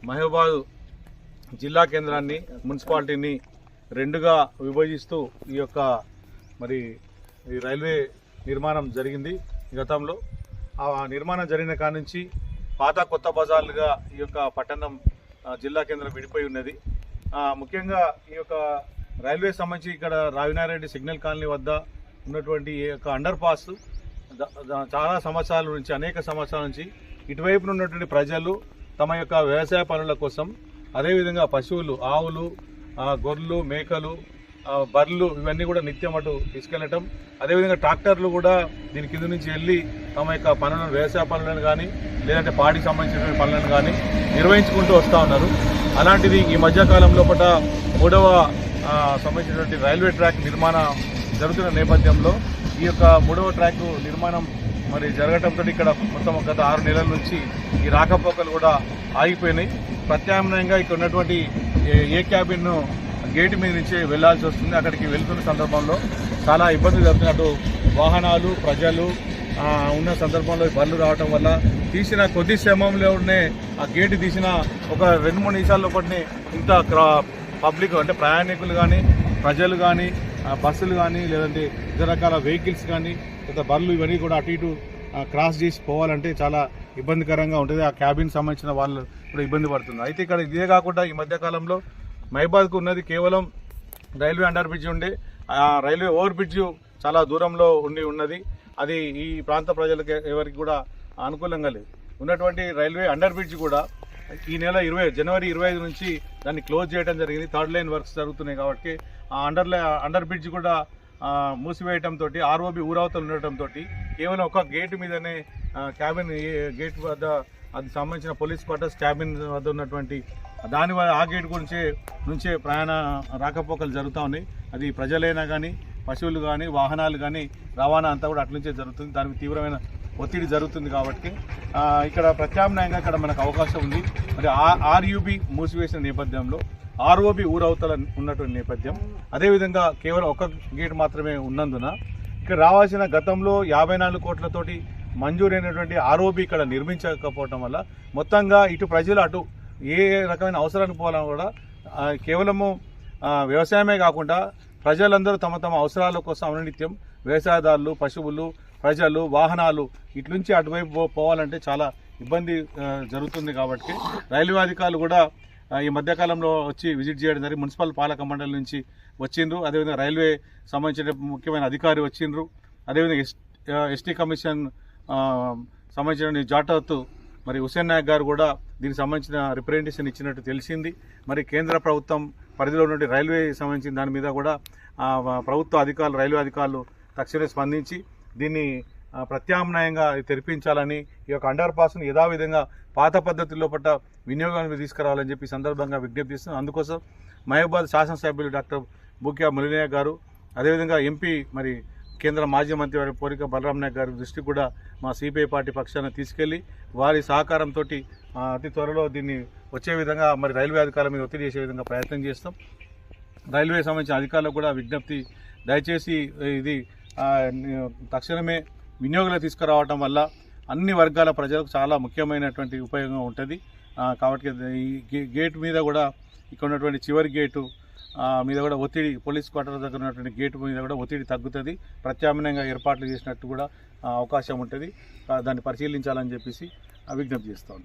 మహబూబాద్ జిల్లా కేంద్రాన్ని మున్సిపాలిటీని రెండుగా విభజిస్తూ ఈ యొక్క మరి ఈ రైల్వే నిర్మాణం జరిగింది. గతంలో ఆ నిర్మాణం జరిగిన కాడి నుంచి పాత కొత్త బజార్లుగా ఈ యొక్క పట్టణం జిల్లా కేంద్రం విడిపోయి ఉన్నది. ముఖ్యంగా ఈ యొక్క రైల్వే సంబంధించి ఇక్కడ రావినారెడ్డి సిగ్నల్ కాలనీ వద్ద ఉన్నటువంటి ఈ యొక్క అండర్ పాస్ చాలా సంవత్సరాల నుంచి అనేక సంవత్సరాల నుంచి ఇటువైపున ఉన్నటువంటి ప్రజలు తమ యొక్క వ్యవసాయ పనుల కోసం, అదేవిధంగా పశువులు, ఆవులు, గొర్రెలు, మేకలు, బర్రెలు ఇవన్నీ కూడా నిత్యం అటు తీసుకెళ్లటం, అదేవిధంగా ట్రాక్టర్లు కూడా దీని కింద నుంచి వెళ్ళి తమ యొక్క పనులను, వ్యవసాయ పనులను కానీ లేదంటే పాడికి సంబంధించిన పనులను కానీ నిర్వహించుకుంటూ వస్తూ ఉన్నారు. అలాంటిది ఈ మధ్యకాలం లోపల 3వ సంబంధించినటువంటి రైల్వే ట్రాక్ నిర్మాణం జరుగుతున్న నేపథ్యంలో ఈ యొక్క 3వ ట్రాక్ నిర్మాణం మరి జరగడంతో ఇక్కడ మొత్తం గత 6 నెలల నుంచి ఈ రాకపోకలు కూడా ఆగిపోయినాయి. ప్రత్యామ్నాయంగా ఇక్కడ ఉన్నటువంటి ఏ క్యాబిన్ను గేటు మీద నుంచే వెళ్లాల్సి వస్తుంది. అక్కడికి వెళ్తున్న సందర్భంలో చాలా ఇబ్బంది జరుగుతున్నట్టు వాహనాలు, ప్రజలు ఉన్న సందర్భంలో బళ్ళు రావటం వల్ల తీసిన కొద్ది సమయంలోనే ఆ గేటు తీసిన ఒక 2-3 నిమిషాల్లో ఒకటి ఇంత పబ్లిక్ అంటే ప్రయాణికులు కానీ, ప్రజలు కానీ, బస్సులు కానీ, లేదంటే ఇతర రకాల వెహికల్స్ కానీ, లేదా బళ్ళు ఇవన్నీ కూడా అటు ఇటు క్రాస్ చేసి పోవాలంటే చాలా ఇబ్బందికరంగా ఉంటుంది. ఆ క్యాబిన్ సంబంధించిన వాళ్ళు కూడా ఇబ్బంది పడుతుంది. అయితే ఇక్కడ ఇదే కాకుండా ఈ మధ్యకాలంలో మహబూబాద్కు ఉన్నది కేవలం రైల్వే అండర్ బ్రిడ్జ్ ఉండే, ఆ రైల్వే ఓవర్ బ్రిడ్జ్ చాలా దూరంలో ఉన్నది. అది ఈ ప్రాంత ప్రజలకు ఎవరికి కూడా అనుకూలంగా లేదు. ఉన్నటువంటి రైల్వే అండర్ బ్రిడ్జ్ కూడా ఈ నెల జనవరి 25 నుంచి దాన్ని క్లోజ్ చేయడం జరిగింది. 3rd లైన్ వర్క్స్ జరుగుతున్నాయి కాబట్టి ఆ అండర్ బ్రిడ్జ్ కూడా మూసివేయడంతో ఆర్ఓబి ఊరవతలు ఉండటంతో కేవలం ఒక గేటు మీదనే క్యాబిన్ గేట్ వద్ద అది సంబంధించిన పోలీస్ క్వార్టర్స్ క్యాబిన్ వద్ద ఉన్నటువంటి దాని వల్ల ఆ గేట్ నుంచే ప్రయాణ రాకపోకలు జరుగుతూ ఉన్నాయి. అది ప్రజలైనా కానీ, పశువులు కానీ, వాహనాలు కానీ రవాణా అంతా కూడా అట్ల నుంచే జరుగుతుంది. దానికి తీవ్రమైన ఒత్తిడి జరుగుతుంది కాబట్టి ఇక్కడ ప్రత్యామ్నాయంగా ఇక్కడ మనకు అవకాశం ఉంది. మరి ఆర్యూబీ మూసివేసిన నేపథ్యంలో ఆర్ఓబి ఊరవతల ఉన్నటువంటి నేపథ్యం, అదేవిధంగా కేవలం ఒక గేట్ మాత్రమే ఉన్నందున ఇక్కడ రావాల్సిన గతంలో 54 కోట్లతోటి మంజూరైనటువంటి ఆర్ఓబి ఇక్కడ నిర్మించకపోవటం వల్ల మొత్తంగా ఇటు ప్రజలు అటు ఏ రకమైన అవసరానికి పోవాలని కూడా కేవలము వ్యవసాయమే కాకుండా ప్రజలందరూ తమ తమ అవసరాల కోసం అనునిత్యం వ్యవసాయదారులు, పశువులు, ప్రజలు, వాహనాలు ఇటు నుంచి అటువైపు పోవాలంటే చాలా ఇబ్బంది జరుగుతుంది. కాబట్టి రైల్వే అధికారులు కూడా ఈ మధ్యకాలంలో వచ్చి విజిట్ చేయడం జరిగింది. మున్సిపల్ పాలక మండలి నుంచి వచ్చిండ్రు, అదేవిధంగా రైల్వే సంబంధించిన ముఖ్యమైన అధికారి వచ్చిండ్రు, అదేవిధంగా ఎస్టీ కమిషన్ సంబంధించిన జాటత్ మరి హుసేన్ నాయక్ గారు కూడా దీనికి సంబంధించిన రిప్రజెంటేషన్ ఇచ్చినట్టు తెలిసింది. మరి కేంద్ర ప్రభుత్వం పరిధిలో ఉన్నటువంటి రైల్వే సంబంధించిన దాని మీద కూడా ప్రభుత్వ అధికారులు, రైల్వే అధికారులు తక్షణమే స్పందించి దీన్ని ప్రత్యామ్నాయంగా తెరిపించాలని, ఈ యొక్క అండర్ పాస్ను యథావిధంగా పాత పద్ధతుల్లో పట్ల వినియోగానికి తీసుకురావాలని చెప్పి సందర్భంగా విజ్ఞప్తి చేస్తున్నాం. అందుకోసం మహబూబాద్ శాసనసభ్యులు డాక్టర్ బూక్యా మురళీనాయక్ గారు, అదేవిధంగా ఎంపీ మరి కేంద్ర మాజీ మంత్రి వారి పోరిక బలరాం నాయక్ గారి దృష్టికి కూడా మా సిపిఐ పార్టీ పక్షాన తీసుకెళ్లి వారి సహకారంతో అతి త్వరలో దీన్ని వచ్చే విధంగా మరి రైల్వే అధికారుల మీద ఒత్తిడి చేసే విధంగా ప్రయత్నం చేస్తాం. రైల్వే సంబంధించిన అధికారులకు కూడా విజ్ఞప్తి, దయచేసి ఇది తక్షణమే వినియోగంలో తీసుకురావటం వల్ల అన్ని వర్గాల ప్రజలకు చాలా ముఖ్యమైనటువంటి ఉపయోగం ఉంటుంది. కాబట్టి ఈ గేట్ మీద కూడా ఇక్కడ ఉన్నటువంటి చివరి గేటు మీద కూడా ఒత్తిడి, పోలీస్ క్వార్టర్ దగ్గర ఉన్నటువంటి గేటు మీద కూడా ఒత్తిడి తగ్గుతుంది. ప్రత్యామ్నాయంగా ఏర్పాట్లు చేసినట్టు కూడా అవకాశం ఉంటుంది. దాన్ని పరిశీలించాలని చెప్పేసి విజ్ఞప్తి చేస్తాను.